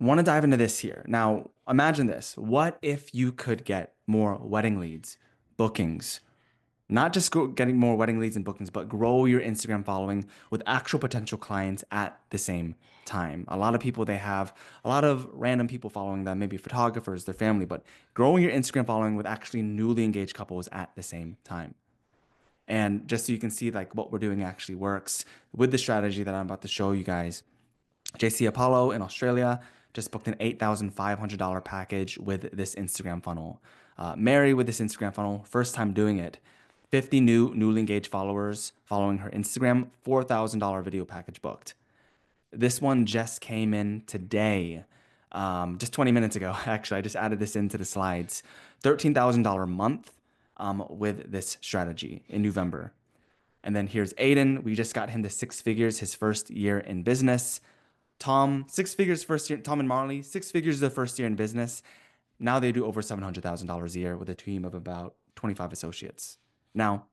Want to dive into this here. Now, imagine this. What if you could get more wedding leads, bookings, not just getting more wedding leads and bookings, but grow your Instagram following with actual potential clients at the same time? A lot of people, they have a lot of random people following them, maybe photographers, their family, but growing your Instagram following with actually newly engaged couples at the same time. And just so you can see like what we're doing actually works with the strategy that I'm about to show you guys. JC Apollo in Australia just booked an $8,500 package with this Instagram funnel. Mary with this Instagram funnel, first time doing it. 50 newly engaged followers following her Instagram, $4,000 video package booked. This one just came in today, just 20 minutes ago. Actually, I just added this into the slides. $13,000 a month with this strategy in November. And then here's Aiden. We just got him to six figures his first year in business. Tom, six figures first year. Tom and Marley, six figures the first year in business. Now they do over $700,000 a year with a team of about 25 associates. Now,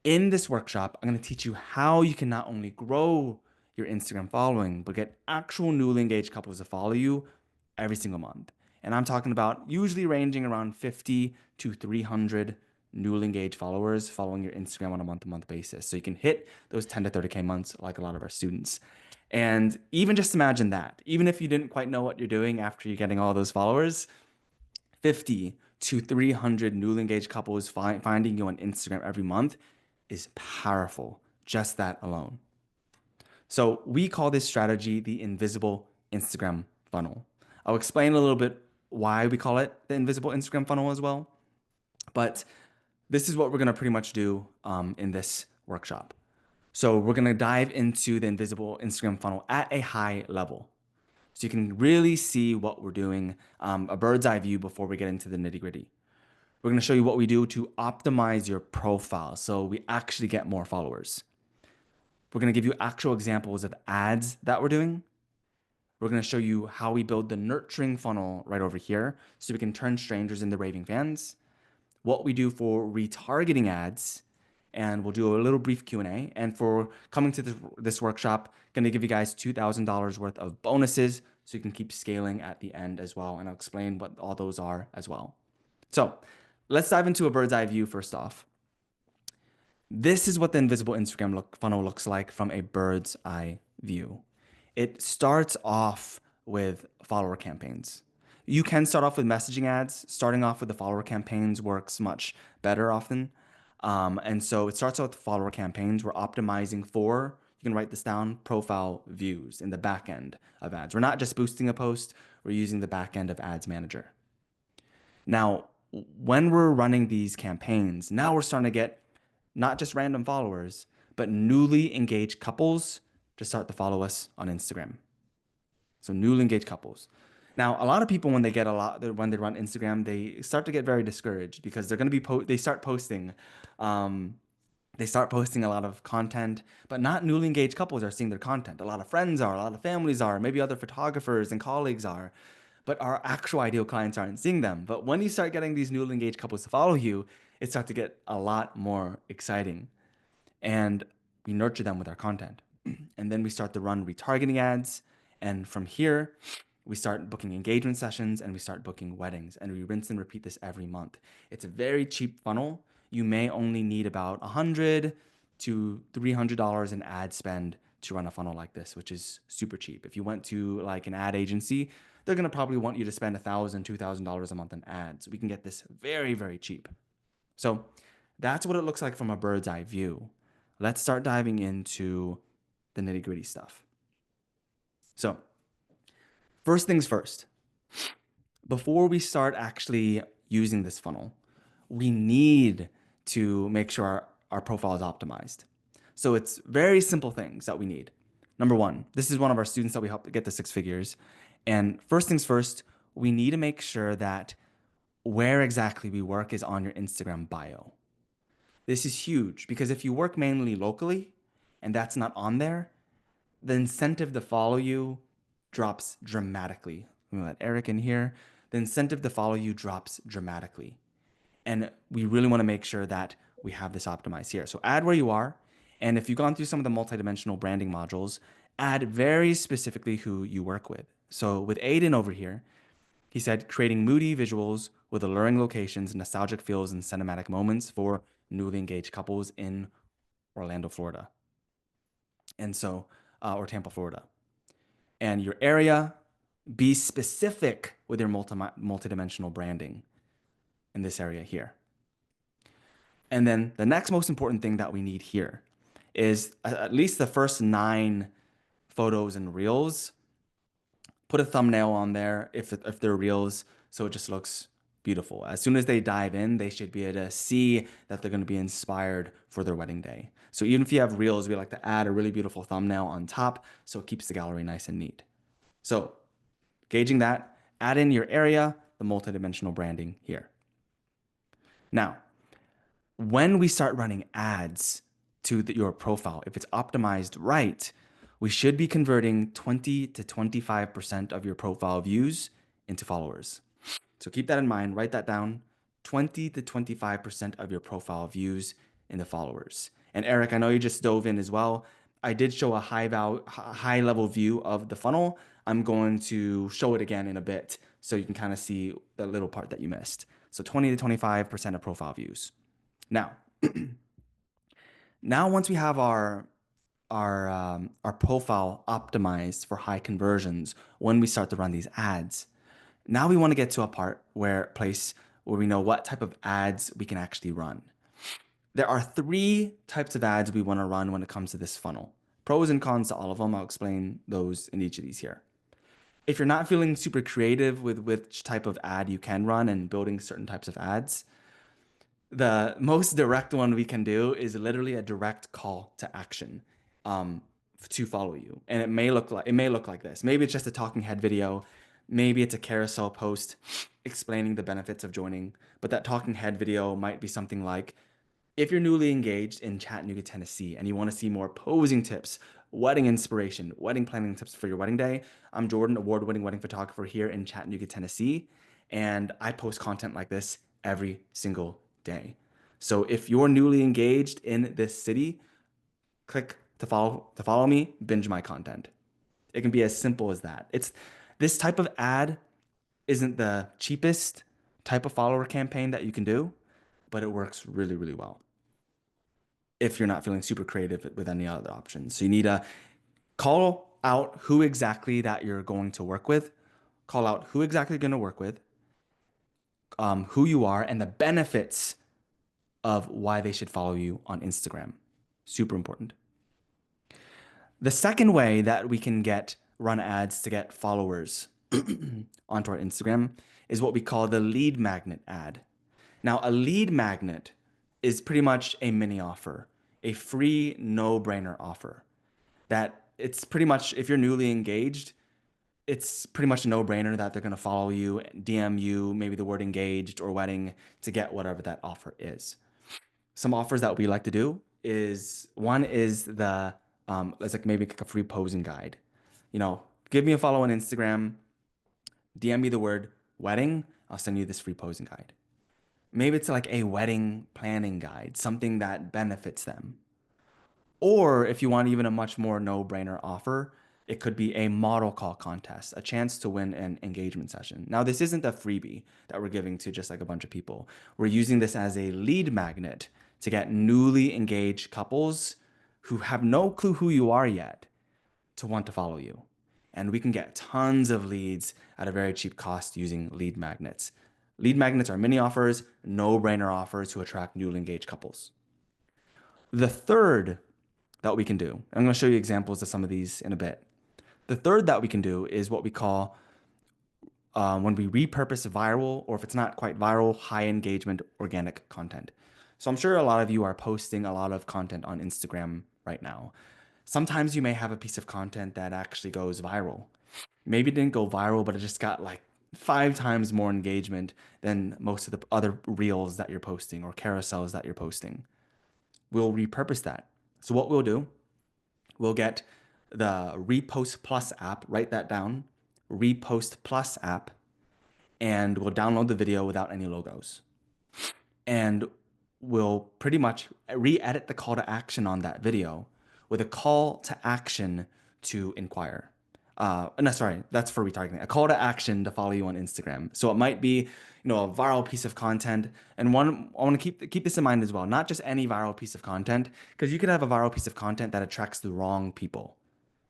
in this workshop, I'm going to teach you how you can not only grow your Instagram following, but get actual newly engaged couples to follow you every single month. And I'm talking about usually ranging around 50 to 300 newly engaged followers following your Instagram on a month-to-month basis. So you can hit those 10 to 30K months like a lot of our students. And even just imagine that, even if you didn't quite know what you're doing after you're getting all those followers, 50 to 300 newly engaged couples finding you on Instagram every month is powerful, just that alone. So we call this strategy the invisible Instagram funnel. I'll explain a little bit why we call it the invisible Instagram funnel as well. But this is what we're going to pretty much do in this workshop. So we're going to dive into the invisible Instagram funnel at a high level. So you can really see what we're doing, a bird's eye view before we get into the nitty gritty. We're going to show you what we do to optimize your profile so we actually get more followers. We're going to give you actual examples of ads that we're doing. We're going to show you how we build the nurturing funnel right over here so we can turn strangers into raving fans, what we do for retargeting ads, and we'll do a little brief Q&A. And for coming to this workshop, going to give you guys $2,000 worth of bonuses so you can keep scaling at the end as well. And I'll explain what all those are as well. So let's dive into a bird's eye view first off. This is what the invisible Instagram funnel looks like from a bird's eye view. It starts off with follower campaigns. You can start off with messaging ads. Starting off with the follower campaigns works much better often. And so it starts out with follower campaigns. We're optimizing for, you can write this down, profile views in the back end of ads. We're not just boosting a post, we're using the back end of Ads Manager. Now, when we're running these campaigns, now we're starting to get not just random followers, but newly engaged couples to start to follow us on Instagram. So newly engaged couples. Now, a lot of people, when they run Instagram, they start to get very discouraged because they're going to be, they start posting a lot of content, but not newly engaged couples are seeing their content. A lot of friends are, a lot of families are, maybe other photographers and colleagues are, but our actual ideal clients aren't seeing them. But when you start getting these newly engaged couples to follow you, it starts to get a lot more exciting. And we nurture them with our content. And then we start to run retargeting ads. And from here, we start booking engagement sessions and we start booking weddings. And we rinse and repeat this every month. It's a very cheap funnel. You may only need about $100 to $300 in ad spend to run a funnel like this, which is super cheap. If you went to like an ad agency, they're going to probably want you to spend $1,000, $2,000 a month in ads. We can get this very, very cheap. So that's what it looks like from a bird's eye view. Let's start diving into the nitty gritty stuff. So first things first, before we start actually using this funnel, we need to make sure our profile is optimized. So it's very simple things that we need. Number one, this is one of our students that we help get to six figures. And first things first, we need to make sure that where exactly we work is on your Instagram bio. This is huge because if you work mainly locally and that's not on there, the incentive to follow you drops dramatically. Let me let Eric in here. The incentive to follow you drops dramatically. And we really want to make sure that we have this optimized here. So add where you are. And if you've gone through some of the multidimensional branding modules, add very specifically who you work with. So with Aiden over here, he said creating moody visuals with alluring locations, nostalgic feels, and cinematic moments for newly engaged couples in Orlando, Florida. And so, or Tampa, Florida. And your area, be specific with your multidimensional branding in this area here. And then the next most important thing that we need here is at least the first 9 photos and reels. Put a thumbnail on there if they're reels, so it just looks beautiful. As soon as they dive in, they should be able to see that they're going to be inspired for their wedding day. So even if you have reels, we like to add a really beautiful thumbnail on top so it keeps the gallery nice and neat. So gauging that, add in your area, the multidimensional branding here. Now, when we start running ads to your profile, if it's optimized right, we should be converting 20 to 25% of your profile views into followers. So keep that in mind, write that down. 20 to 25% of your profile views into followers. And Eric, I know you just dove in as well. I did show a high level view of the funnel. I'm going to show it again in a bit so you can kind of see the little part that you missed. So 20 to 25% of profile views. Now, once we have our profile optimized for high conversions, when we start to run these ads, now we want to get to a place where we know what type of ads we can actually run. There are 3 types of ads we want to run when it comes to this funnel. Pros and cons to all of them. I'll explain those in each of these here. If you're not feeling super creative with which type of ad you can run and building certain types of ads, the most direct one we can do is literally a direct call to action to follow you. And it may look like this. Maybe it's just a talking head video. Maybe it's a carousel post explaining the benefits of joining. But that talking head video might be something like, if you're newly engaged in Chattanooga, Tennessee, and you want to see more posing tips, wedding inspiration, wedding planning tips for your wedding day, I'm Jordan, award-winning wedding photographer here in Chattanooga, Tennessee, and I post content like this every single day. So if you're newly engaged in this city, click to follow me, binge my content. It can be as simple as that. This type of ad isn't the cheapest type of follower campaign that you can do, but it works really, really well if you're not feeling super creative with any other options. So you need to call out who exactly that you're going to work with, call out who exactly you're going to work with, who you are, and the benefits of why they should follow you on Instagram. Super important. The second way that we can run ads to get followers onto our Instagram is what we call the lead magnet ad. Now, a lead magnet is pretty much a mini offer, a free no-brainer offer that it's pretty much, if you're newly engaged, it's pretty much a no-brainer that they're going to follow you, DM you, maybe the word engaged or wedding to get whatever that offer is. Some offers that we like to do is one is it's like maybe like a free posing guide. Give me a follow on Instagram, DM me the word wedding, I'll send you this free posing guide. Maybe it's like a wedding planning guide, something that benefits them. Or if you want even a much more no-brainer offer, it could be a model call contest, a chance to win an engagement session. Now, this isn't a freebie that we're giving to just like a bunch of people. We're using this as a lead magnet to get newly engaged couples who have no clue who you are yet to want to follow you. And we can get tons of leads at a very cheap cost using lead magnets. Lead magnets are mini offers, no-brainer offers to attract newly engaged couples. The third that we can do, I'm going to show you examples of some of these in a bit. The third that we can do is what we call when we repurpose viral, or if it's not quite viral, high engagement organic content. So I'm sure a lot of you are posting a lot of content on Instagram right now. Sometimes you may have a piece of content that actually goes viral. Maybe it didn't go viral, but it just got like 5 times more engagement than most of the other reels that you're posting or carousels that you're posting. We'll repurpose that. So what we'll do, we'll get the Repost Plus app, write that down, Repost Plus app, and we'll download the video without any logos. And we'll pretty much re-edit the call to action on that video with a call to action to inquire. No, sorry, that's for retargeting. A call to action to follow you on Instagram. So it might be, a viral piece of content. And I want to keep this in mind as well. Not just any viral piece of content, because you could have a viral piece of content that attracts the wrong people.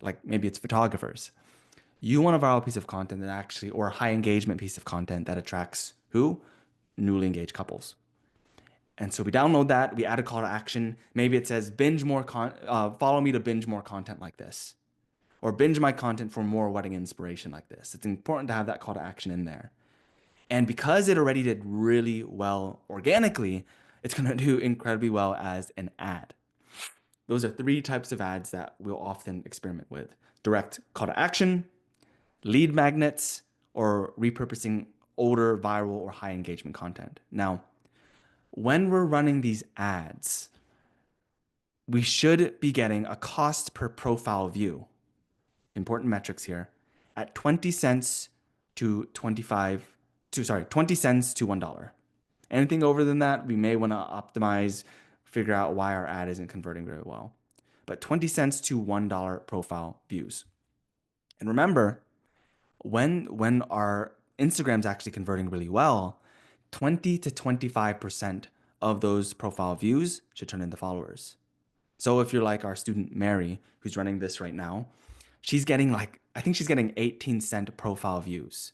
Like maybe it's photographers. You want a viral piece of content that actually, or a high engagement piece of content that attracts who? Newly engaged couples. And so we download that, we add a call to action. Maybe it says follow me to binge more content like this, or binge my content for more wedding inspiration like this. It's important to have that call to action in there. And because it already did really well organically, it's going to do incredibly well as an ad. Those are three types of ads that we'll often experiment with: direct call to action, lead magnets, or repurposing older viral or high engagement content. Now, when we're running these ads, we should be getting a cost per profile view. Important metrics here, at 20 cents to 20 cents to $1. Anything over than that, we may want to optimize, figure out why our ad isn't converting very well. But 20 cents to $1 profile views. And remember, when our Instagram's actually converting really well, 20 to 25% of those profile views should turn into followers. So if you're like our student Mary, who's running this right now, she's getting I think she's getting 18-cent profile views.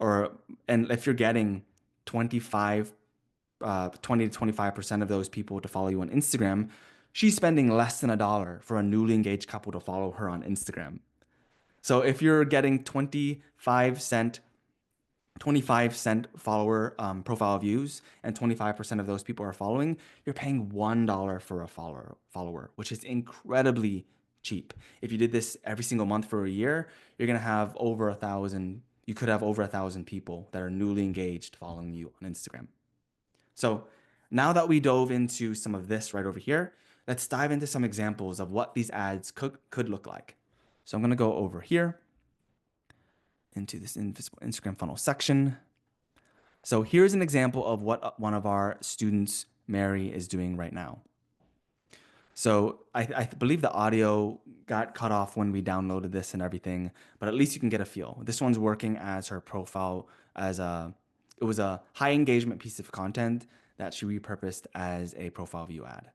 And if you're getting 25, 20 to 25% of those people to follow you on Instagram, she's spending less than $1 for a newly engaged couple to follow her on Instagram. So if you're getting 25-cent follower profile views, and 25% of those people are following, you're paying $1 for a follower, which is incredibly cheap. If you did this every single month for a year, you're gonna have over 1,000. You could have over 1,000 people that are newly engaged following you on Instagram. So now that we dove into some of this right over here, let's dive into some examples of what these ads could look like. So I'm gonna go over here into this invisible Instagram funnel section. So here's an example of what one of our students, Mary, is doing right now. So I believe the audio got cut off when we downloaded this and everything, but at least you can get a feel. This one's working as her profile it was a high engagement piece of content that she repurposed as a profile view ad.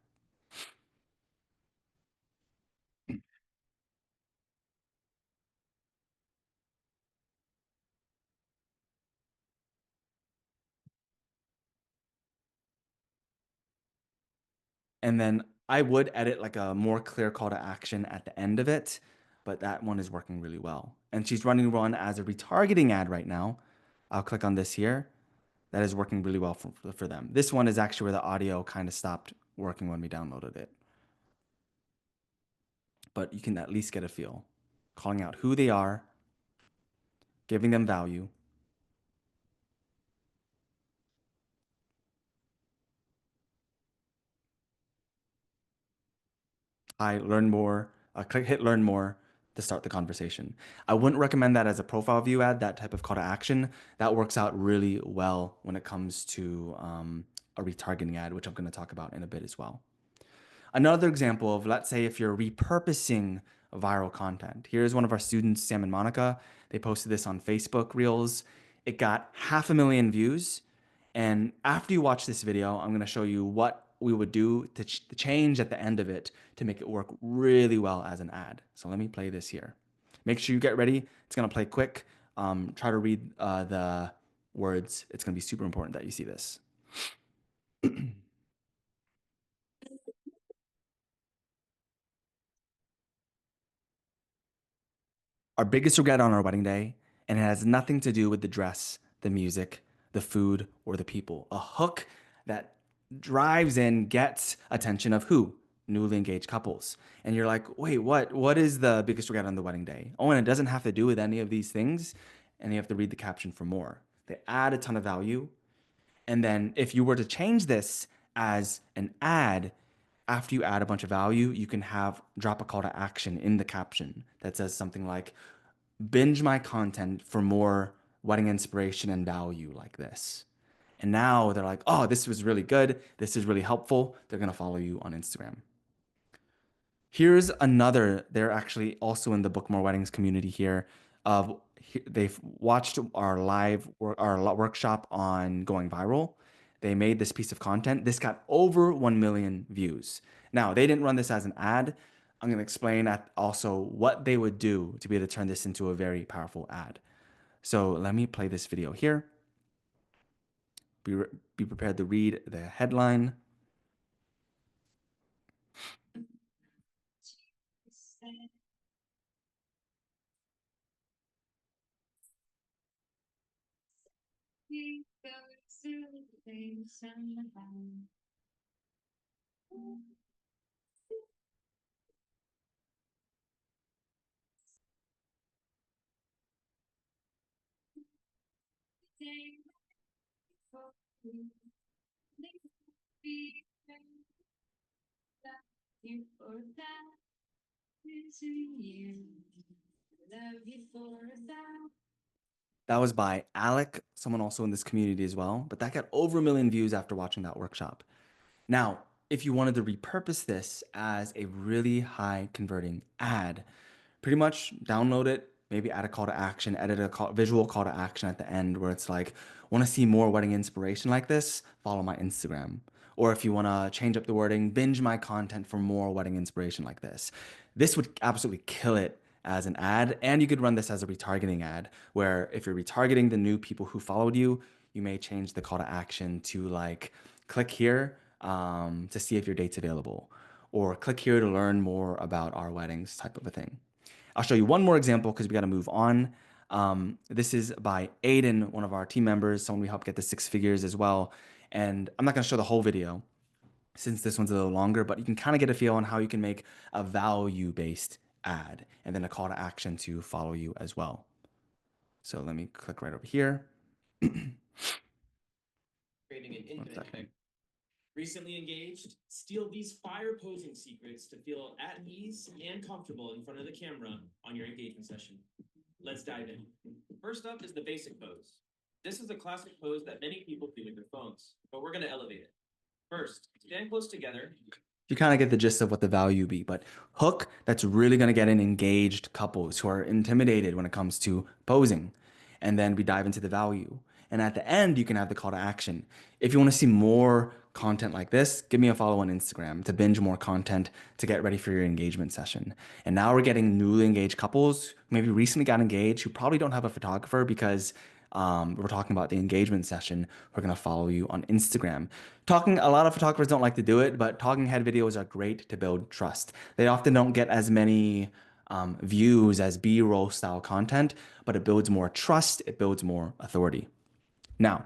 And then I would edit like a more clear call to action at the end of it, but that one is working really well. And she's running one as a retargeting ad right now. I'll click on this here. That is working really well for them. This one is actually where the audio kind of stopped working when we downloaded it. But you can at least get a feel. Calling out who they are, giving them value. I learn more, hit learn more to start the conversation. I wouldn't recommend that as a profile view ad, that type of call to action. That works out really well when it comes to a retargeting ad, which I'm going to talk about in a bit as well. Another example of, let's say, if you're repurposing viral content. Here's one of our students, Sam and Monica. They posted this on Facebook Reels. It got 500,000 views. And after you watch this video, I'm going to show you what we would do to change at the end of it to make it work really well as an ad. So let me play this here. Make sure you get ready. It's going to play quick. Try to read the words. It's going to be super important that you see this. Our biggest regret on our wedding day, and it has nothing to do with the dress, the music, the food, or the people. A hook that drives in, gets attention of who? Newly engaged couples. And you're like, wait, what? What is the biggest regret on the wedding day? Oh, and it doesn't have to do with any of these things. And you have to read the caption for more. They add a ton of value. And then if you were to change this as an ad, after you add a bunch of value, you can drop a call to action in the caption that says something like, binge my content for more wedding inspiration and value like this. And now they're like, oh, this was really good. This is really helpful. They're going to follow you on Instagram. Here's another. They're actually also in the Book More Weddings community here. They've watched our workshop on going viral. They made this piece of content. This got over 1 million views. Now, they didn't run this as an ad. I'm going to explain also what they would do to be able to turn this into a very powerful ad. So let me play this video here. Be prepared to read the headline. That was by Alec, someone also in this community as well, but that got over 1 million views after watching that workshop. Now, if you wanted to repurpose this as a really high converting ad, pretty much download it, maybe add a call to action, edit a visual call to action at the end where it's like, want to see more wedding inspiration like this? Follow my Instagram. Or if you want to change up the wording, binge my content for more wedding inspiration like this. This would absolutely kill it as an ad. And you could run this as a retargeting ad where if you're retargeting the new people who followed you, you may change the call to action to like, click here to see if your date's available, or click here to learn more about our weddings type of a thing. I'll show you one more example because we got to move on. This is by Aiden, one of our team members, someone we helped get to 6 figures as well. And I'm not going to show the whole video since this one's a little longer, but you can kind of get a feel on how you can make a value-based ad and then a call to action to follow you as well. So let me click right over here. Creating an intimate thing. Recently engaged, steal these fire posing secrets to feel at ease and comfortable in front of the camera on your engagement session. Let's dive in. First up is the basic pose. This is a classic pose that many people do with their phones, but we're going to elevate it. First, stand close together. You kind of get the gist of what the value be, but hook that's really going to get in engaged couples who are intimidated when it comes to posing. And then we dive into the value. And at the end, you can have the call to action. If you want to see more content like this, give me a follow on Instagram to binge more content to get ready for your engagement session. And now we're getting newly engaged couples who maybe recently got engaged who probably don't have a photographer because we're talking about the engagement session. We're going to follow you on Instagram. A lot of photographers don't like to do it, but talking head videos are great to build trust. They often don't get as many views as B-roll style content, but it builds more trust. It builds more authority. Now,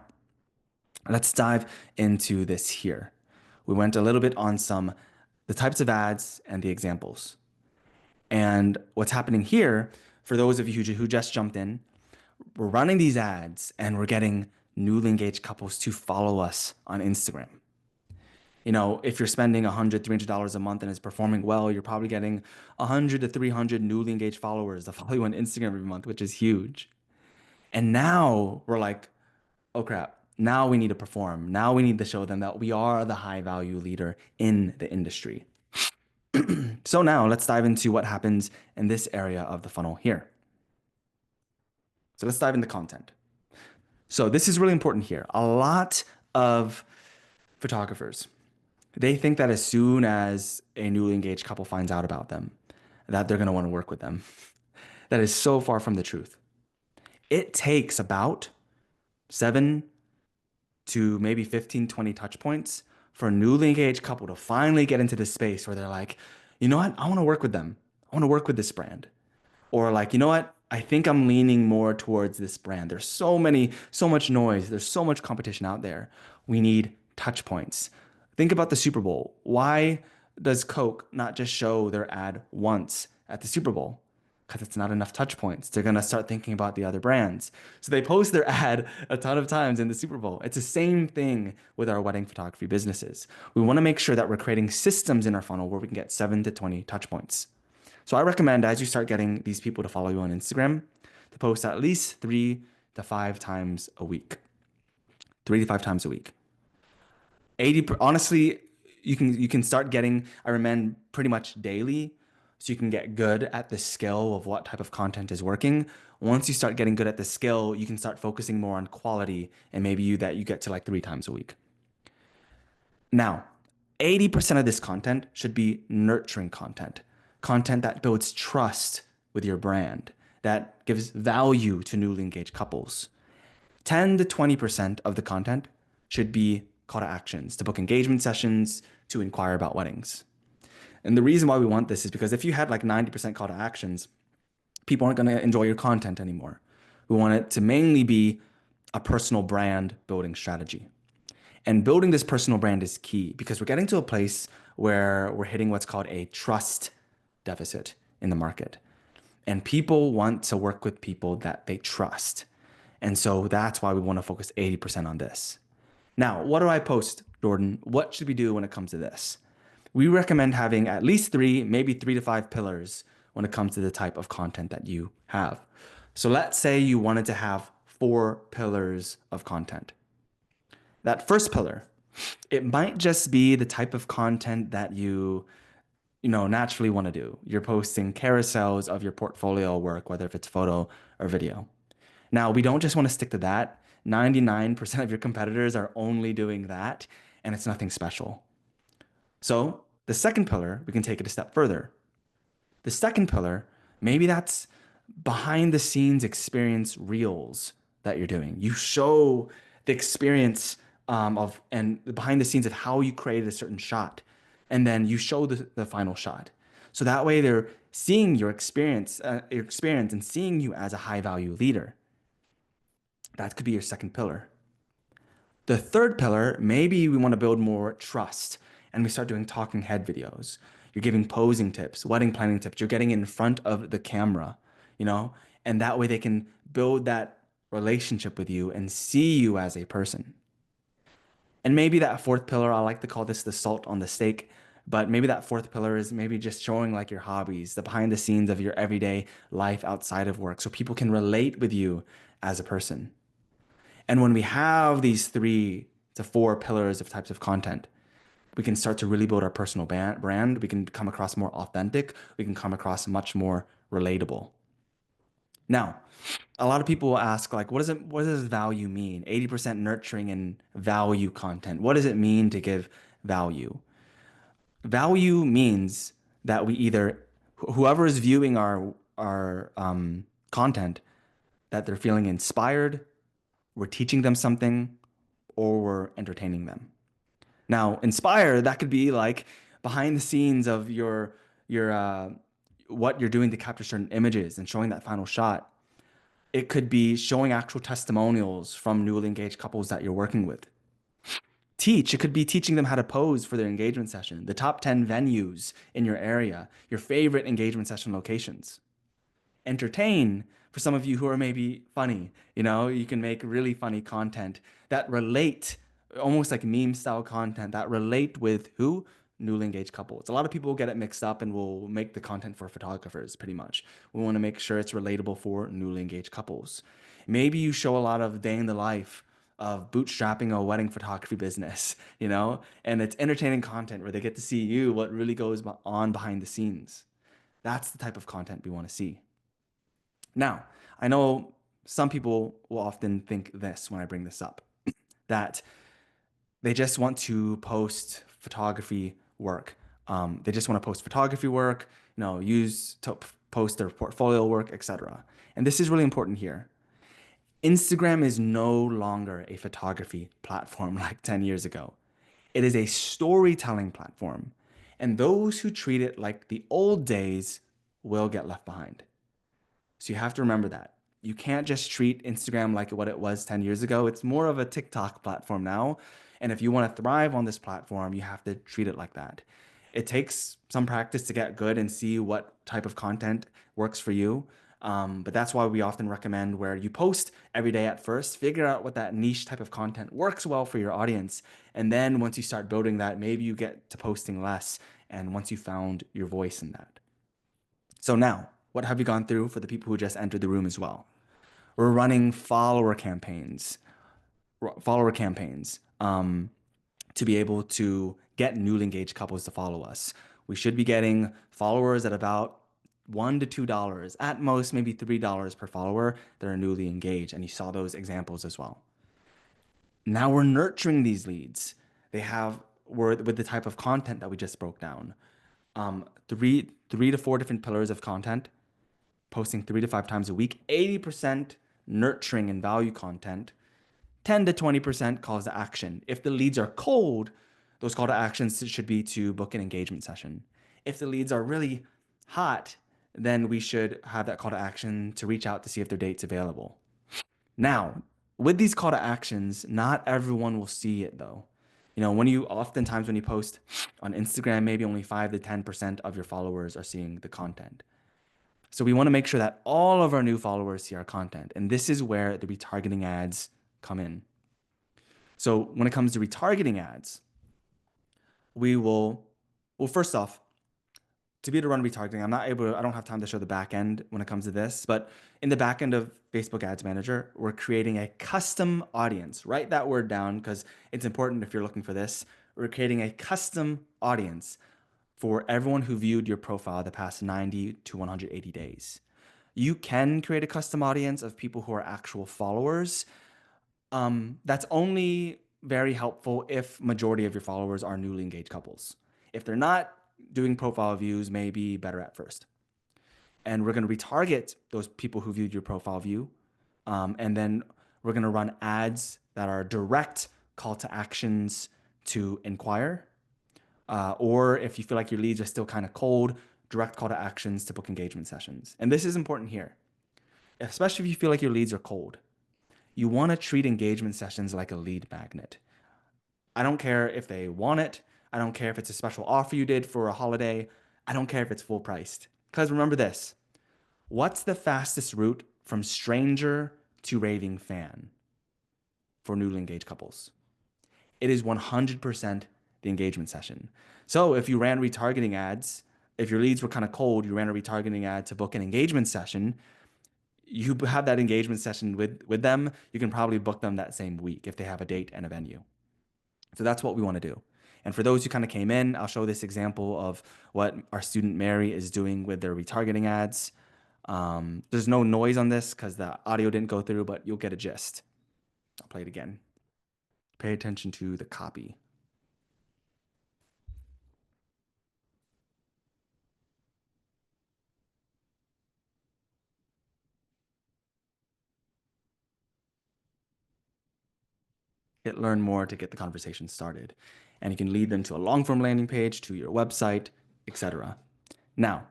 let's dive into this here. We went a little bit on the types of ads and the examples. And what's happening here, for those of you who just jumped in, we're running these ads and we're getting newly engaged couples to follow us on Instagram. You know, if you're spending $100, $300 a month and it's performing well, you're probably getting 100 to 300 newly engaged followers to follow you on Instagram every month, which is huge. And now we're like, oh crap, now we need to perform. Now we need to show them that we are the high value leader in the industry. So now let's dive into what happens in this area of the funnel here. So let's dive into content. So this is really important here. A lot of photographers, they think that as soon as a newly engaged couple finds out about them, that they're going to want to work with them. That is so far from the truth. It takes about 7 to maybe 15, 20 touch points for a newly engaged couple to finally get into this space where they're like, you know what? I want to work with them. I want to work with this brand. Or like, you know what? I think I'm leaning more towards this brand. There's so much noise. There's so much competition out there. We need touch points. Think about the Super Bowl. Why does Coke not just show their ad once at the Super Bowl? Because it's not enough touch points. They're going to start thinking about the other brands. So they post their ad a ton of times in the Super Bowl. It's the same thing with our wedding photography businesses. We want to make sure that we're creating systems in our funnel where we can get 7 to 20 touch points. So I recommend as you start getting these people to follow you on Instagram to post at least 3 to 5 times a week. 3 to 5 times a week. Honestly, you can start getting, I recommend pretty much daily, so you can get good at the skill of what type of content is working. Once you start getting good at the skill, you can start focusing more on quality and maybe you get to like 3 times a week. Now, 80% of this content should be nurturing content, content that builds trust with your brand, that gives value to newly engaged couples. 10 to 20% of the content should be call to actions to book engagement sessions, to inquire about weddings. And the reason why we want this is because if you had like 90% call to actions, people aren't going to enjoy your content anymore. We want it to mainly be a personal brand building strategy. And building this personal brand is key because we're getting to a place where we're hitting what's called a trust deficit in the market. And people want to work with people that they trust. And so that's why we want to focus 80% on this. Now, what do I post, Jordan? What should we do when it comes to this? We recommend having at least 3, maybe 3 to 5 pillars when it comes to the type of content that you have. So let's say you wanted to have 4 pillars of content. That first pillar, it might just be the type of content that you naturally want to do. You're posting carousels of your portfolio work, whether if it's photo or video. Now, we don't just want to stick to that. 99% of your competitors are only doing that, and it's nothing special. So the second pillar, we can take it a step further. The second pillar, maybe that's behind the scenes experience reels that you're doing. You show the experience of and behind the scenes of how you created a certain shot, and then you show the final shot. So that way they're seeing your experience and seeing you as a high value leader. That could be your second pillar. The third pillar, maybe we want to build more trust and we start doing talking head videos. You're giving posing tips, wedding planning tips. You're getting in front of the camera, you know, and that way they can build that relationship with you and see you as a person. And maybe that fourth pillar, I like to call this the salt on the steak, but maybe that fourth pillar is maybe just showing like your hobbies, the behind the scenes of your everyday life outside of work so people can relate with you as a person. And when we have these 3 to 4 pillars of types of content, we can start to really build our personal brand. We can come across more authentic. We can come across much more relatable. Now, a lot of people will ask, like, what does value mean? 80% nurturing and value content. What does it mean to give value? Value means that we either, whoever is viewing our content, that they're feeling inspired, we're teaching them something, or we're entertaining them. Now, inspire, that could be like behind the scenes of your what you're doing to capture certain images and showing that final shot. It could be showing actual testimonials from newly engaged couples that you're working with. Teach, it could be teaching them how to pose for their engagement session, the top 10 venues in your area, your favorite engagement session locations. Entertain, for some of you who are maybe funny, you can make really funny content that relate, almost like meme style content that relate with who? Newly engaged couples. A lot of people get it mixed up and will make the content for photographers pretty much. We want to make sure it's relatable for newly engaged couples. Maybe you show a lot of day in the life of bootstrapping a wedding photography business, and it's entertaining content where they get to see you, what really goes on behind the scenes. That's the type of content we want to see. Now, I know some people will often think this when I bring this up, that they just want to post photography work. They just want to post photography work, use to post their portfolio work, etc. And this is really important here. Instagram is no longer a photography platform like 10 years ago. It is a storytelling platform. And those who treat it like the old days will get left behind. So you have to remember that. You can't just treat Instagram like what it was 10 years ago. It's more of a TikTok platform now. And if you want to thrive on this platform, you have to treat it like that. It takes some practice to get good and see what type of content works for you. But that's why we often recommend where you post every day at first, figure out what that niche type of content works well for your audience. And then once you start building that, maybe you get to posting less. And once you found your voice in that. So now, what have you gone through for the people who just entered the room as well? We're running follower campaigns to be able to get newly engaged couples to follow us. We should be getting followers at about $1 to $2, at most maybe $3 per follower that are newly engaged. And you saw those examples as well. Now we're nurturing these leads. They have word with the type of content that we just broke down. Three to four different pillars of content, posting 3 to 5 times a week, 80% nurturing and value content, 10 to 20% calls to action. If the leads are cold, those call to actions should be to book an engagement session. If the leads are really hot, then we should have that call to action to reach out to see if their date's available. Now, with these call to actions, not everyone will see it though. Oftentimes when you post on Instagram, maybe only 5 to 10% of your followers are seeing the content. So we want to make sure that all of our new followers see our content. And this is where the retargeting ads come in. So when it comes to retargeting ads, well, first off, to be able to run retargeting, I don't have time to show the back end when it comes to this, but in the back end of Facebook Ads Manager, we're creating a custom audience. Write that word down because it's important if you're looking for this. We're creating a custom audience for everyone who viewed your profile the past 90 to 180 days. You can create a custom audience of people who are actual followers. That's only very helpful if majority of your followers are newly engaged couples. If they're not, doing profile views may be better at first. And we're going to retarget those people who viewed your profile view. And then we're going to run ads that are direct call to actions to inquire. Or if you feel like your leads are still kind of cold, direct call to actions to book engagement sessions. And this is important here, especially if you feel like your leads are cold. You want to treat engagement sessions like a lead magnet. I don't care if they want it. I don't care if it's a special offer you did for a holiday. I don't care if it's full priced. Because remember this, what's the fastest route from stranger to raving fan for newly engaged couples? It is 100% the engagement session. So if you ran retargeting ads, if your leads were kind of cold, you ran a retargeting ad to book an engagement session, you have that engagement session with them, you can probably book them that same week if they have a date and a venue. So that's what we want to do. And for those who kind of came in, I'll show this example of what our student Mary is doing with their retargeting ads. There's no noise on this because the audio didn't go through, but you'll get a gist. I'll play it again. Pay attention to the copy. Hit learn more to get the conversation started. And you can lead them to a long form landing page, to your website, etc. Now,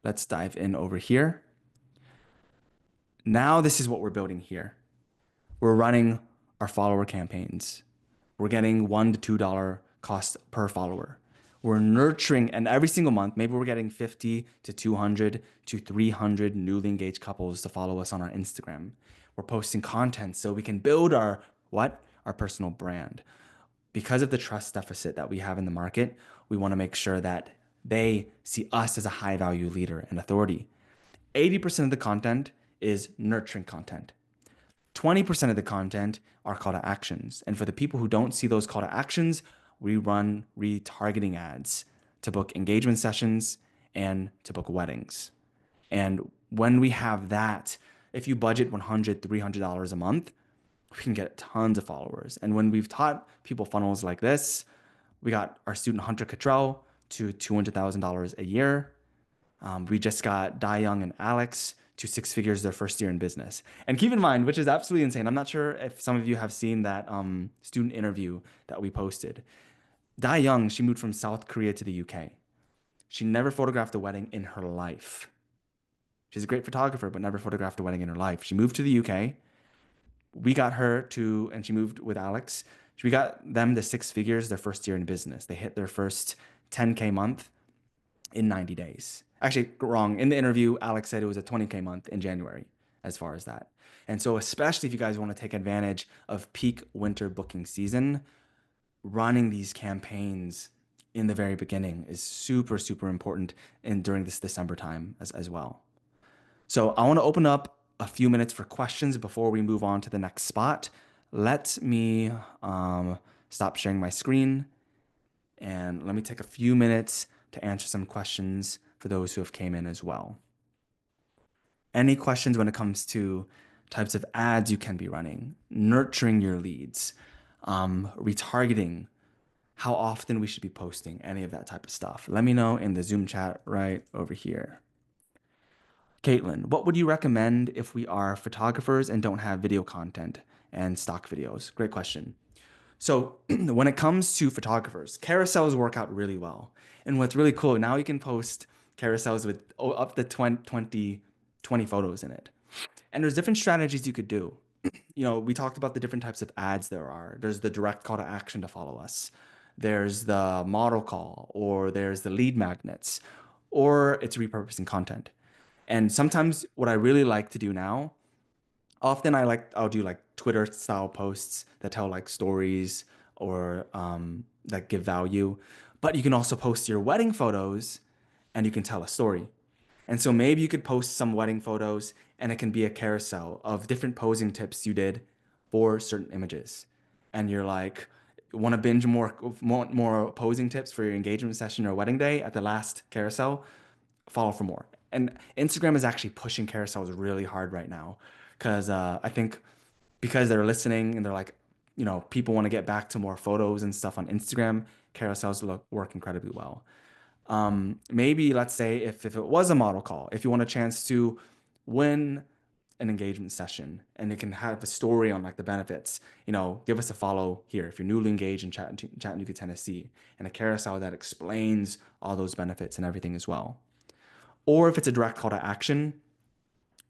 let's dive in over here. Now this is what we're building here. We're running our follower campaigns. We're getting $1 to $2 cost per follower. We're nurturing, and every single month, maybe we're getting 50 to 200 to 300 newly engaged couples to follow us on our Instagram. We're posting content so we can build our personal brand. Because of the trust deficit that we have in the market, we want to make sure that they see us as a high value leader and authority. 80% of the content is nurturing content. 20% of the content are call to actions. And for the people who don't see those call to actions, we run retargeting ads to book engagement sessions and to book weddings. And when we have that, if you budget $100, $300 a month, we can get tons of followers. And when we've taught people funnels like this, we got our student Hunter Cottrell to $200,000 a year. We just got Dai Young and Alex to 6 figures their first year in business. And keep in mind, which is absolutely insane, I'm not sure if some of you have seen that student interview that we posted. Dai Young, she moved from South Korea to the UK. She never photographed a wedding in her life. She's a great photographer, but never photographed a wedding in her life. She moved to the UK. We got her to, and she moved with Alex. We got them to 6 figures their first year in business. They hit their first 10K month in 90 days. Actually, wrong. In the interview, Alex said it was a 20K month in January as far as that. And so especially if you guys want to take advantage of peak winter booking season, running these campaigns in the very beginning is super, super important during this December time as well. So I want to open up a few minutes for questions before we move on to the next spot. Let me stop sharing my screen and let me take a few minutes to answer some questions for those who have came in as well. Any questions when it comes to types of ads you can be running, nurturing your leads, retargeting, how often we should be posting, any of that type of stuff. Let me know in the Zoom chat right over here. Caitlin, what would you recommend if we are photographers and don't have video content and stock videos? Great question. So when it comes to photographers, carousels work out really well. And what's really cool, now you can post carousels with up to 20 photos in it. And there's different strategies you could do. We talked about the different types of ads there are. There's the direct call to action to follow us. There's the model call, or there's the lead magnets, or it's repurposing content. And sometimes what I really like to do now, often I'll do like Twitter style posts that tell like stories or that give value. But you can also post your wedding photos and you can tell a story. And so maybe you could post some wedding photos and it can be a carousel of different posing tips you did for certain images. And you're like, want to binge more posing tips for your engagement session or wedding day at the last carousel? Follow for more. And Instagram is actually pushing carousels really hard right now because I think because they're listening and they're like, people want to get back to more photos and stuff on Instagram, carousels work incredibly well. Maybe let's say if it was a model call, if you want a chance to win an engagement session and it can have a story on like the benefits, give us a follow here if you're newly engaged in Chattanooga, Tennessee, and a carousel that explains all those benefits and everything as well. Or if it's a direct call to action,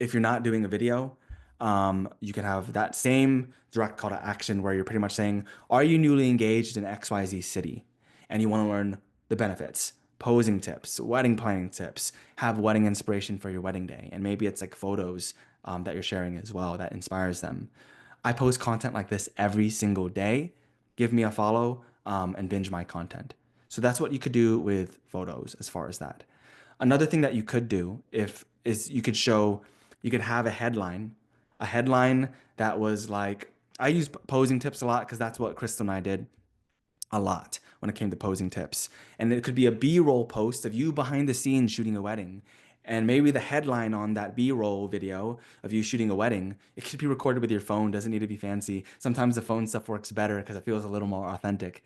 if you're not doing a video, you can have that same direct call to action where you're pretty much saying, are you newly engaged in XYZ city? And you want to learn the benefits, posing tips, wedding planning tips, have wedding inspiration for your wedding day. And maybe it's like photos that you're sharing as well that inspires them. I post content like this every single day. Give me a follow and binge my content. So that's what you could do with photos as far as that. Another thing that you could do if is you could have a headline that was like I use posing tips a lot because that's what Crystal and I did a lot when it came to posing tips. And it could be a B-roll post of you behind the scenes shooting a wedding. And maybe the headline on that B-roll video of you shooting a wedding, it could be recorded with your phone, doesn't need to be fancy. Sometimes the phone stuff works better because it feels a little more authentic.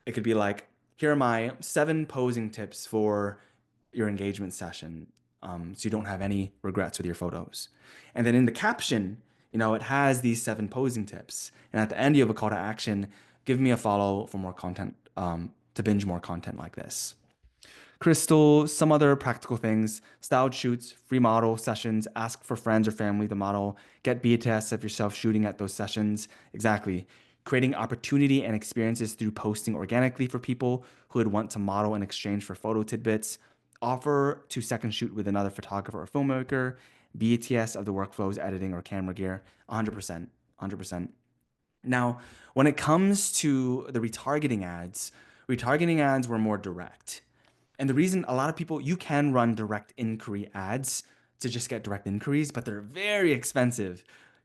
It could be like, here are my 7 posing tips for your engagement session, so you don't have any regrets with your photos. And then in the caption, it has these 7 posing tips. And at the end, you have a call to action. Give me a follow for more content, to binge more content like this. Crystal, some other practical things, styled shoots, free model sessions, ask for friends or family to model, get beta tests of yourself shooting at those sessions. Exactly. Creating opportunity and experiences through posting organically for people who would want to model in exchange for photo tidbits. Offer to second shoot with another photographer or filmmaker. BTS of the workflows, editing, or camera gear. 100%. 100%. Now, when it comes to the retargeting ads were more direct. And the reason a lot of people, you can run direct inquiry ads to just get direct inquiries, but they're very expensive.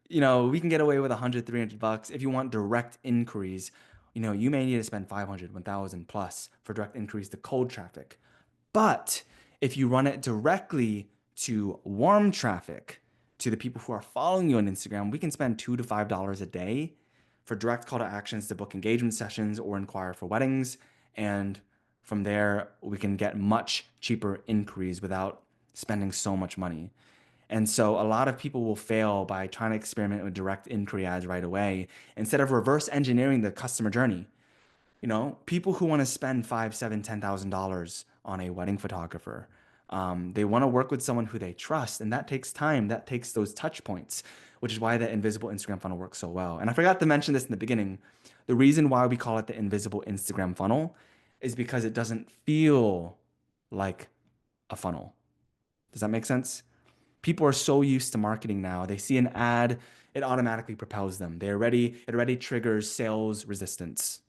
We can get away with 100, $300. If you want direct inquiries, you may need to spend 500, 1,000 plus for direct inquiries to cold traffic. But if you run it directly to warm traffic, to the people who are following you on Instagram, we can spend $2 to $5 a day for direct call to actions to book engagement sessions or inquire for weddings. And from there, we can get much cheaper inquiries without spending so much money. And so a lot of people will fail by trying to experiment with direct inquiry ads right away instead of reverse engineering the customer journey. People who want to spend $5, $7, $10,000 on a wedding photographer, they want to work with someone who they trust, and that takes time. That takes those touch points, which is why the invisible Instagram funnel works so well. And I forgot to mention this in the beginning. The reason why we call it the invisible Instagram funnel is because it doesn't feel like a funnel. Does that make sense? People are so used to marketing now. They see an ad, it automatically propels them. It already triggers sales resistance.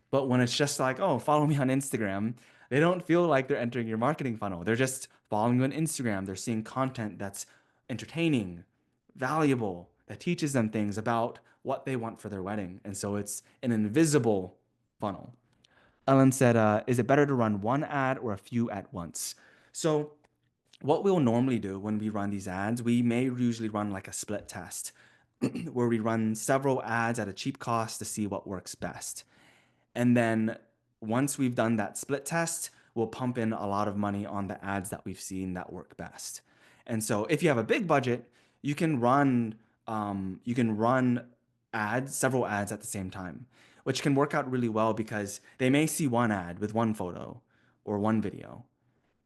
But when it's just like, oh, follow me on Instagram, they don't feel like they're entering your marketing funnel. They're just following you on Instagram. They're seeing content that's entertaining, valuable, that teaches them things about what they want for their wedding. And so it's an invisible funnel. Ellen said, is it better to run one ad or a few at once? So what we'll normally do when we run these ads, we may usually run like a split test where we run several ads at a cheap cost to see what works best. And then once we've done that split test, we'll pump in a lot of money on the ads that we've seen that work best. And so if you have a big budget, you can run ads, several ads at the same time, which can work out really well because they may see one ad with one photo or one video,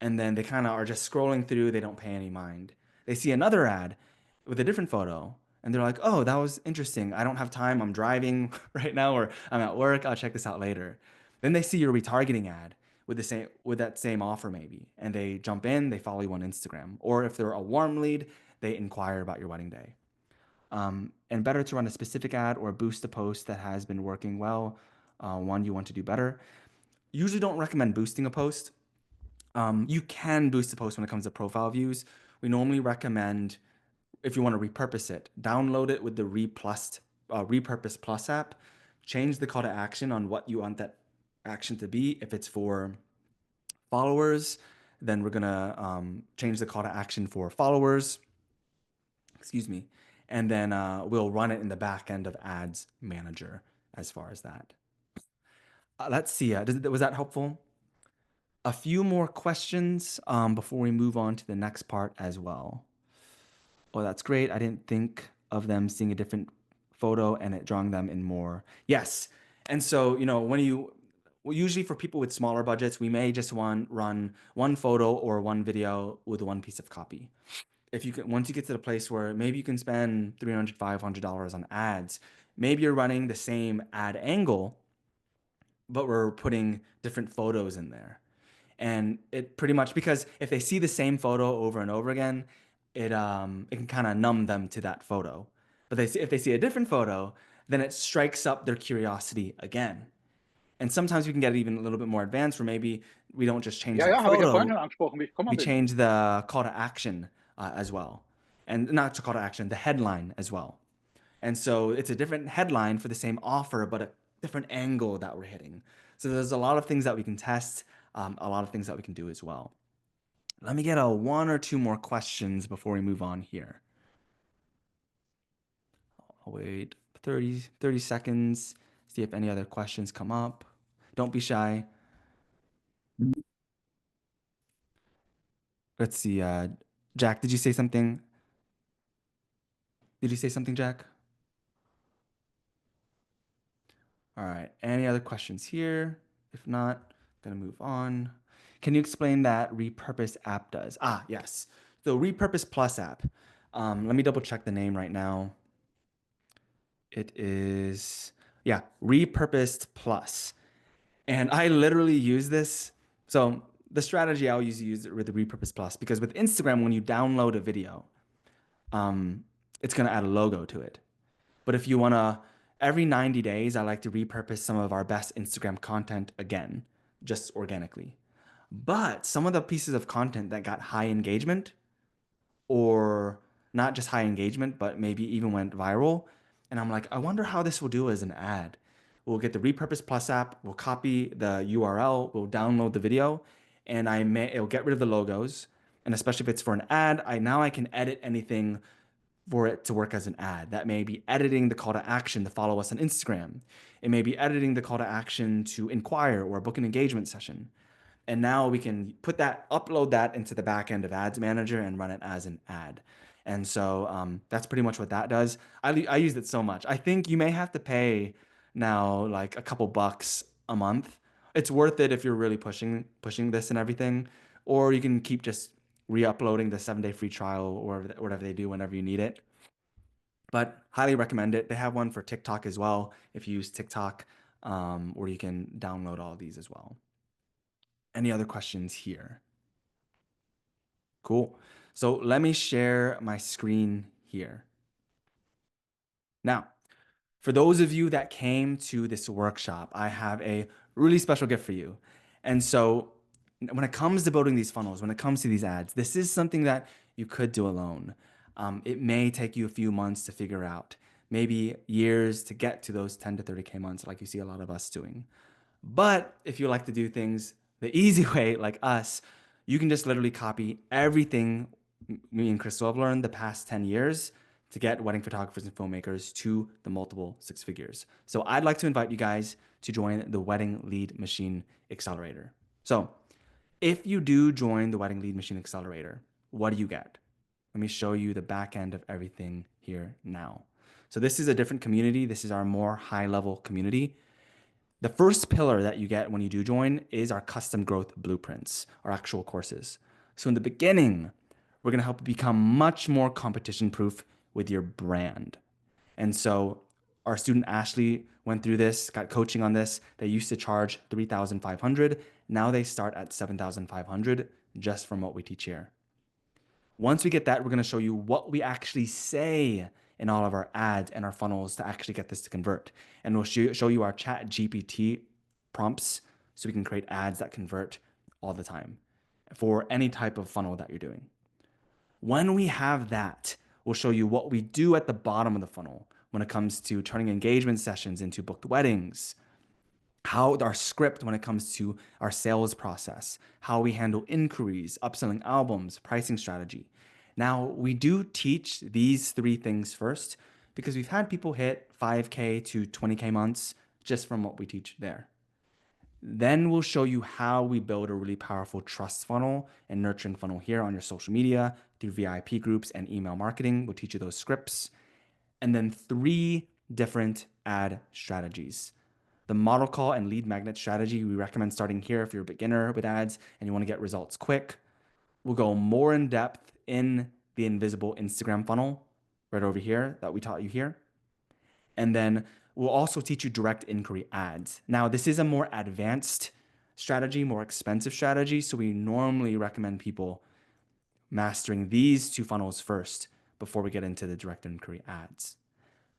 and then they kind of are just scrolling through, they don't pay any mind. They see another ad with a different photo and they're like, "Oh, that was interesting. I don't have time. I'm driving right now or I'm at work. I'll check this out later." Then they see your retargeting ad with that same offer maybe, and they jump in, they follow you on Instagram. Or if they're a warm lead, they inquire about your wedding day. And better to run a specific ad or boost a post that has been working well, one you want to do better. Usually don't recommend boosting a post. You can boost a post when it comes to profile views. We normally recommend, if you want to repurpose it, download it with the Repurpose Plus app. Change the call to action on what you want that action to be. If it's for followers, then we're gonna change the call to action for followers. Excuse me, and then we'll run it in the back end of Ads Manager as far as that. Let's see. Was that helpful? A few more questions before we move on to the next part as well. Oh, that's great. I didn't think of them seeing a different photo and it drawing them in more. Yes. And so, well, usually for people with smaller budgets, we may just run one photo or one video with one piece of copy. If you can, once you get to the place where maybe you can spend $300, $500 on ads, maybe you're running the same ad angle, but we're putting different photos in there. And it pretty much, because if they see the same photo over and over again, it can kind of numb them to that photo. But if they see a different photo, then it strikes up their curiosity again. And sometimes we can get even a little bit more advanced where maybe we don't just change Ja, that ja, habe ich ja photo, vorhin schon angesprochen. Komm we mal mit. change the call to action as well. And not to call to action, the headline as well. And so it's a different headline for the same offer, but a different angle that we're hitting. So there's a lot of things that we can test, a lot of things that we can do as well. Let me get a one or two more questions before we move on here. I'll wait 30 seconds, see if any other questions come up. Don't be shy. Let's see. Jack, did you say something? Did you say something, Jack? All right. Any other questions here? If not, gonna move on. Can you explain that Repurpose app does? Ah, yes. So Repurpose Plus app. Let me double check the name right now. It is, yeah, Repurposed Plus. And I literally use this. So the strategy I always use it with the Repurpose Plus, because with Instagram, when you download a video, it's gonna add a logo to it. But if you wanna, every 90 days, I like to repurpose some of our best Instagram content again, just organically. But some of the pieces of content that got high engagement, or not just high engagement, but maybe even went viral. And I'm like, I wonder how this will do as an ad. We'll get the Repurpose Plus app, we'll copy the URL, we'll download the video, and it'll get rid of the logos. And especially if it's for an ad, I can edit anything for it to work as an ad. That may be editing the call to action to follow us on Instagram. It may be editing the call to action to inquire or book an engagement session. And now we can upload that into the back end of Ads Manager and run it as an ad. And so that's pretty much what that does. I used it so much. I think you may have to pay now like a couple bucks a month. It's worth it if you're really pushing this and everything. Or you can keep just re-uploading the 7-day free trial or whatever they do whenever you need it. But highly recommend it. They have one for TikTok as well if you use TikTok, where you can download all of these as well. Any other questions here? Cool. So let me share my screen here. Now, for those of you that came to this workshop, I have a really special gift for you. And so when it comes to building these funnels, when it comes to these ads, this is something that you could do alone. It may take you a few months to figure out, maybe years to get to those 10 to 30K months like you see a lot of us doing. But if you like to do things the easy way, like us, you can just literally copy everything me and Crystal have learned the past 10 years to get wedding photographers and filmmakers to the multiple six figures. So I'd like to invite you guys to join the Wedding Lead Machine Accelerator. So if you do join the Wedding Lead Machine Accelerator, what do you get? Let me show you the back end of everything here now. So this is a different community. This is our more high level community. The first pillar that you get when you do join is our custom growth blueprints, our actual courses. So in the beginning, we're going to help you become much more competition proof with your brand. And so our student Ashley went through this, got coaching on this. They used to charge 3,500. Now they start at 7,500 just from what we teach here. Once we get that, we're going to show you what we actually say in all of our ads and our funnels to actually get this to convert. And we'll show you our chat GPT prompts so we can create ads that convert all the time for any type of funnel that you're doing. When we have that, we'll show you what we do at the bottom of the funnel when it comes to turning engagement sessions into booked weddings, how our script when it comes to our sales process, how we handle inquiries, upselling albums, pricing strategy. Now, we do teach these three things first because we've had people hit 5K to 20K months just from what we teach there. Then we'll show you how we build a really powerful trust funnel and nurturing funnel here on your social media through VIP groups and email marketing. We'll teach you those scripts. And then three different ad strategies. The model call and lead magnet strategy, we recommend starting here if you're a beginner with ads and you want to get results quick. We'll go more in depth in the invisible Instagram funnel right over here that we taught you here. And then we'll also teach you direct inquiry ads. Now, this is a more advanced strategy, more expensive strategy. So we normally recommend people mastering these two funnels first before we get into the direct inquiry ads.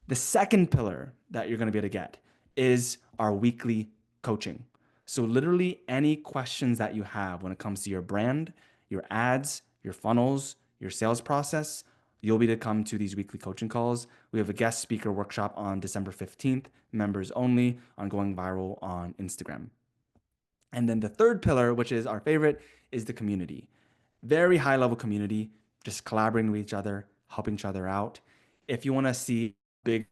The second pillar that you're going to be able to get is our weekly coaching. So literally any questions that you have when it comes to your brand, your ads, your funnels, your sales process, you'll be able to come to these weekly coaching calls. We have a guest speaker workshop on December 15th, members only, on going viral on Instagram. And then the third pillar, which is our favorite, is the community. Very high level community, just collaborating with each other, helping each other out. If you want to see big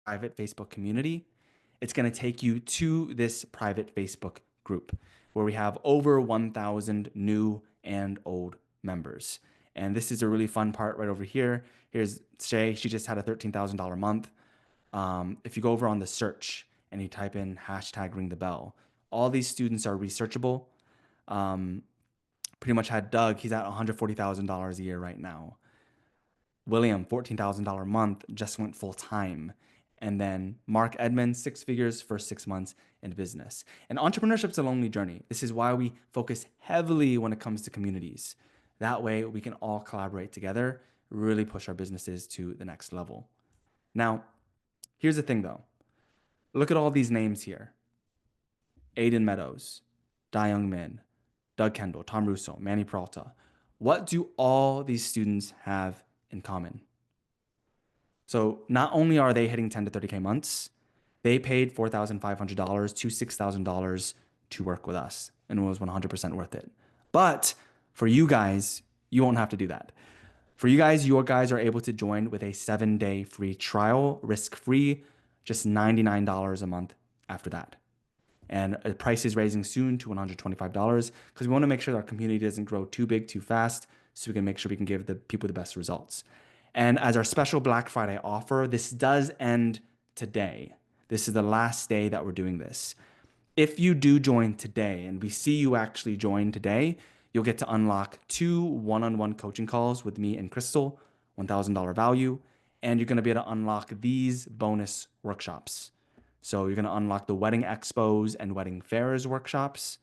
private Facebook community, it's going to take you to this private Facebook group where we have over 1,000 new and old members. And this is a really fun part right over here. Here's Shay. She just had a $13,000 month. If you go over on the search and you type in hashtag ring the bell, all these students are researchable. Pretty much had Doug, he's at $140,000 a year right now. William, $14,000 a month, just went full time. And then Mark Edmonds, six figures for 6 months in business. And entrepreneurship's a lonely journey. This is why we focus heavily when it comes to communities. That way we can all collaborate together, really push our businesses to the next level. Now, here's the thing though. Look at all these names here. Aiden Meadows, Da Young Min, Doug Kendall, Tom Russo, Manny Peralta. What do all these students have in common? So not only are they hitting 10 to 30K months, they paid $4,500 to $6,000 to work with us, and it was 100% worth it. But for you guys, you won't have to do that. For you guys, your guys are able to join with a 7-day free trial, risk-free, just $99 a month after that. And the price is raising soon to $125 because we want to make sure that our community doesn't grow too big too fast so we can make sure we can give the people the best results. And as our special Black Friday offer, this does end today. This is the last day that we're doing this. If you do join today and we see you actually join today, you'll get to unlock 2 one-on-one coaching calls with me and Crystal, $1,000 value, and you're going to be able to unlock these bonus workshops. So you're going to unlock the wedding expos and wedding fairs workshops,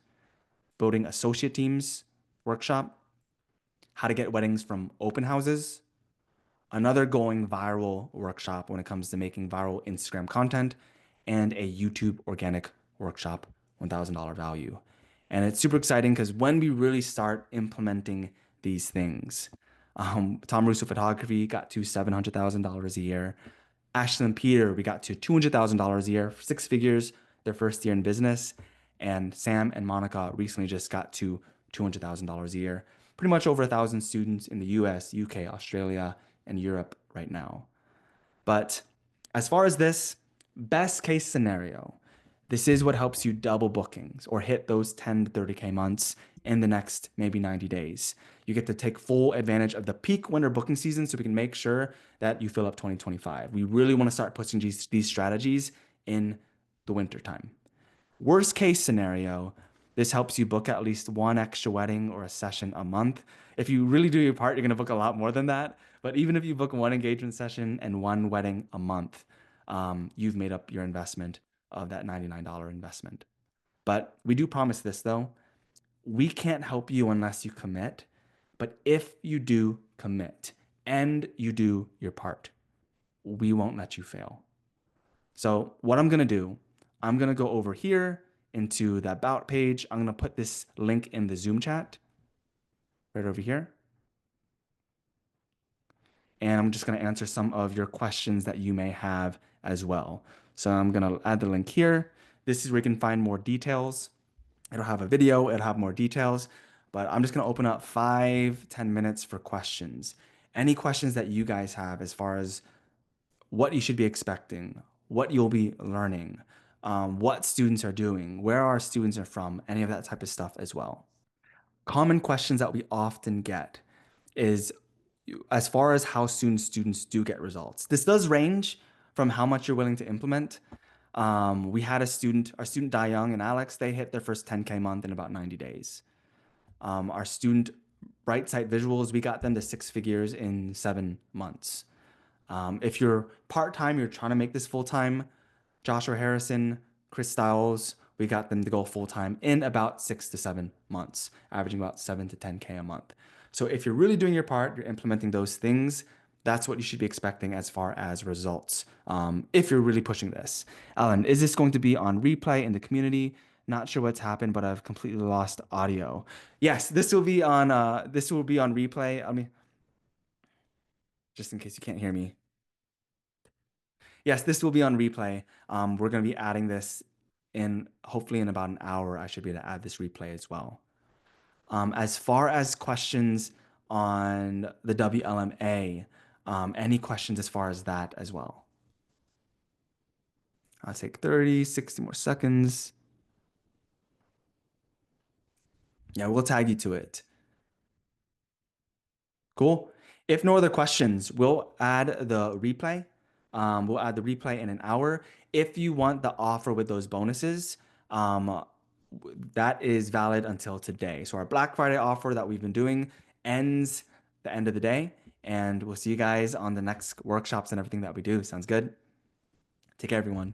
building associate teams workshop, how to get weddings from open houses, another going viral workshop when it comes to making viral Instagram content, and a YouTube organic workshop, $1,000 value. And it's super exciting because when we really start implementing these things, Tom Russo Photography got to $700,000 a year. Ashley and Peter, we got to $200,000 a year, 6 figures, their first year in business. And Sam and Monica recently just got to $200,000 a year. Pretty much over 1,000 students in the US, UK, Australia, and Europe right now. But as far as this, best case scenario, this is what helps you double bookings or hit those 10 to 30K months in the next maybe 90 days. You get to take full advantage of the peak winter booking season so we can make sure that you fill up 2025. We really want to start pushing these strategies in the winter time. Worst case scenario, this helps you book at least one extra wedding or a session a month. If you really do your part, you're going to book a lot more than that. But even if you book one engagement session and one wedding a month, you've made up your investment of that $99 investment. But we do promise this though. We can't help you unless you commit. But if you do commit and you do your part, we won't let you fail. So what I'm gonna do, I'm gonna go over here into the About page. I'm gonna put this link in the Zoom chat right over here. And I'm just gonna answer some of your questions that you may have as well. So I'm gonna add the link here. This is where you can find more details. It'll have a video, it'll have more details, but I'm just gonna open up 5-10 minutes for questions. Any questions that you guys have as far as what you should be expecting, what you'll be learning, what students are doing, where our students are from, any of that type of stuff as well. Common questions that we often get is as far as how soon students do get results. This does range from how much you're willing to implement. We had our student Dai Young and Alex, they hit their first 10K month in about 90 days. Our student Bright Sight Visuals, we got them to 6 figures in 7 months. If you're part-time, you're trying to make this full-time, Joshua Harrison, Chris Styles, we got them to go full-time in about 6 to 7 months, averaging about 7 to 10K a month. So if you're really doing your part, you're implementing those things, that's what you should be expecting as far as results, if you're really pushing this. Alan, is this going to be on replay in the community? Not sure what's happened, but I've completely lost audio. Yes, this will be on replay. I mean, just in case you can't hear me. Yes, this will be on replay. We're going to be adding this in hopefully in about an hour. I should be able to add this replay as well. As far as questions on the WLMA, any questions as far as that as well? I'll take 30, 60 more seconds. Yeah, we'll tag you to it. Cool. If no other questions, we'll add the replay. We'll add the replay in an hour. If you want the offer with those bonuses, that is valid until today. So our Black Friday offer that we've been doing ends the end of the day, and we'll see you guys on the next workshops and everything that we do. Sounds good? Take care, everyone.